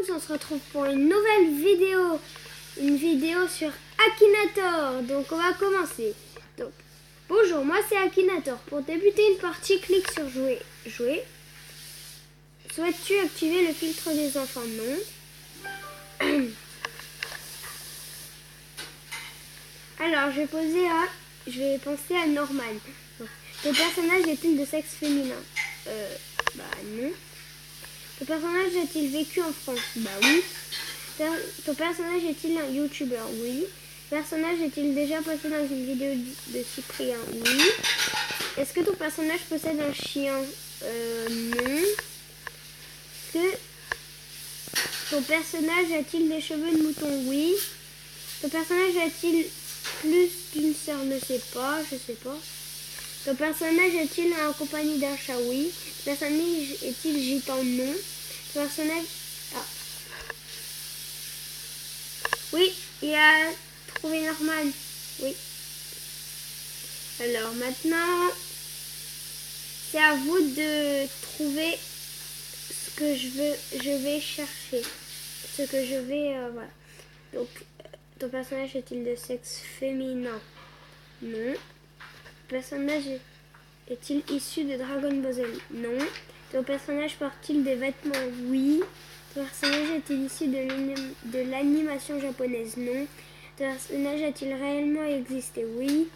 tous, on se retrouve pour une nouvelle vidéo. Une vidéo sur Akinator. Donc on va commencer. Donc, bonjour, moi c'est Akinator. Pour débuter une partie, clique sur jouer. Souhaites-tu activer le filtre des enfants? Non. Alors je vais penser à Norman. Donc, ton personnage est-il de sexe féminin? Bah non. Ton personnage a-t-il vécu en France? Bah oui. Ton personnage est-il un youtubeur? Oui. Ton personnage est-il déjà passé dans une vidéo de Cyprien? Oui. Est-ce que ton personnage possède un chien? Non. Est-ce que ton personnage a-t-il des cheveux de mouton? Oui. Ton personnage a-t-il plus d'une sœur? Ne sais pas, je sais pas. Ton personnage est-il en compagnie d'un chat? Oui. Ton personnage est-il gitan? Non. Ton personnage... Ah. Oui, il a trouvé Norman. Oui. Alors maintenant, c'est à vous de trouver ce que je vais chercher. Ce que je vais... voilà. Donc, ton personnage est-il de sexe féminin? Non. Ton personnage est-il issu de Dragon Ball Z? Non. Ton personnage porte-t-il des vêtements? Oui. Ton personnage est-il issu de l'animation japonaise? Non. Ton personnage a-t-il réellement existé? Oui.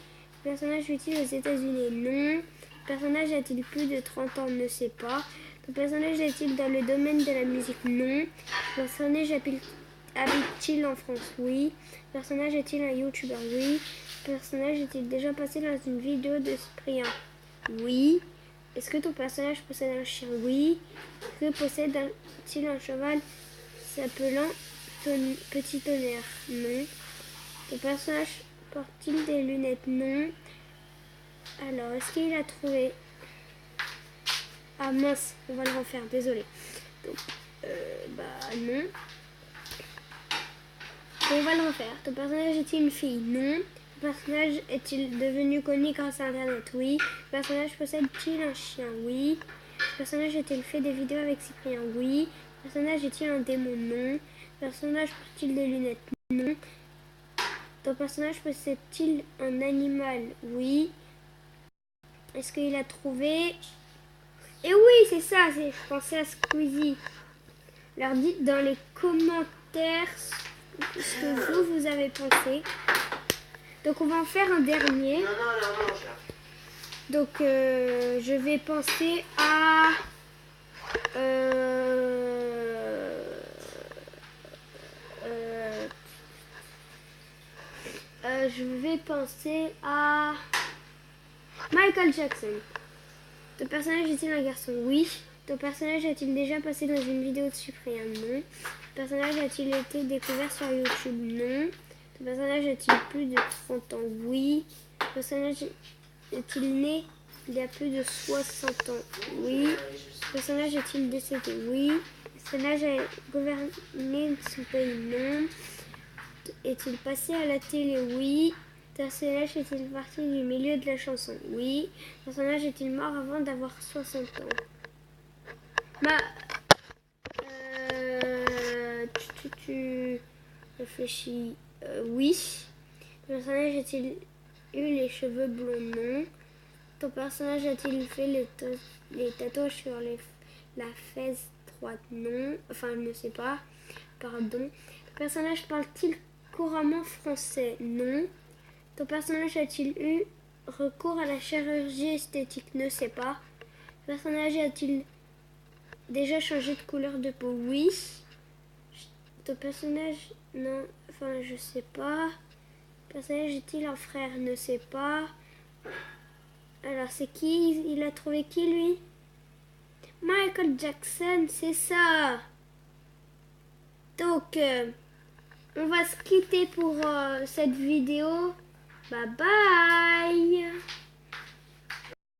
Ton personnage vit-il aux États-Unis? Non. Ton personnage a-t-il plus de 30 ans? Ne sais pas. Ton personnage est-il dans le domaine de la musique? Non. Ton personnage habite-t-il en France? Oui. Ton personnage est-il un youtubeur? Oui. Ton personnage est-il déjà passé dans une vidéo de Cyprien? Oui. Est-ce que ton personnage possède un chien? Oui. Est-ce que possède-t-il un cheval s'appelant Petit Tonnerre? Non. Ton personnage porte-t-il des lunettes? Non. Alors, est-ce qu'il a trouvé... Ah mince, on va le refaire, désolé. Donc, bah non. On va le refaire. Ton personnage est-il une fille? Non. Ton personnage est-il devenu connu grâce à Internet? Oui. Ton personnage possède-t-il un chien? Oui. Ton personnage a-t-il fait des vidéos avec Cyprien? Oui. Ton personnage est-il un démon? Non. Ton personnage porte-t-il des lunettes? Non. Ton personnage possède-t-il un animal? Oui. Est-ce qu'il a trouvé... Et oui, c'est ça, je pensais à Squeezie. Alors dites dans les commentaires ce que vous avez pensé. Donc on va en faire un dernier. Non. Donc je vais penser à... je vais penser à Michael Jackson. Ton personnage est-il un garçon? Oui. Ton personnage a-t-il déjà passé dans une vidéo de Cyprien? Non. Ton personnage a-t-il été découvert sur YouTube? Non. Ton personnage a-t-il plus de 30 ans? Oui. Ton personnage est-il né il y a plus de 60 ans? Oui. Ton personnage est-il décédé? Oui. Ton personnage a gouverné son pays? Non. Est-il passé à la télé? Oui. Ton personnage est-il parti du milieu de la chanson? Oui. Ton personnage est-il mort avant d'avoir 60 ans? Tu réfléchis. Oui. Ton personnage a-t-il eu les cheveux blonds? Non. Ton personnage a-t-il fait les tatouages sur la fesse droite? Non. Enfin, je ne sais pas. Pardon. Ton personnage parle-t-il couramment français? Non. Ton personnage a-t-il eu recours à la chirurgie esthétique? Ne sais pas. Ton personnage a-t-il déjà changé de couleur de peau? Oui. Ton personnage... Non. Enfin, je sais pas. Ton personnage est-il un frère? Ne sais pas. Alors, c'est qui? Il a trouvé qui, lui? Michael Jackson, c'est ça. Donc, on va se quitter pour cette vidéo. Bye bye.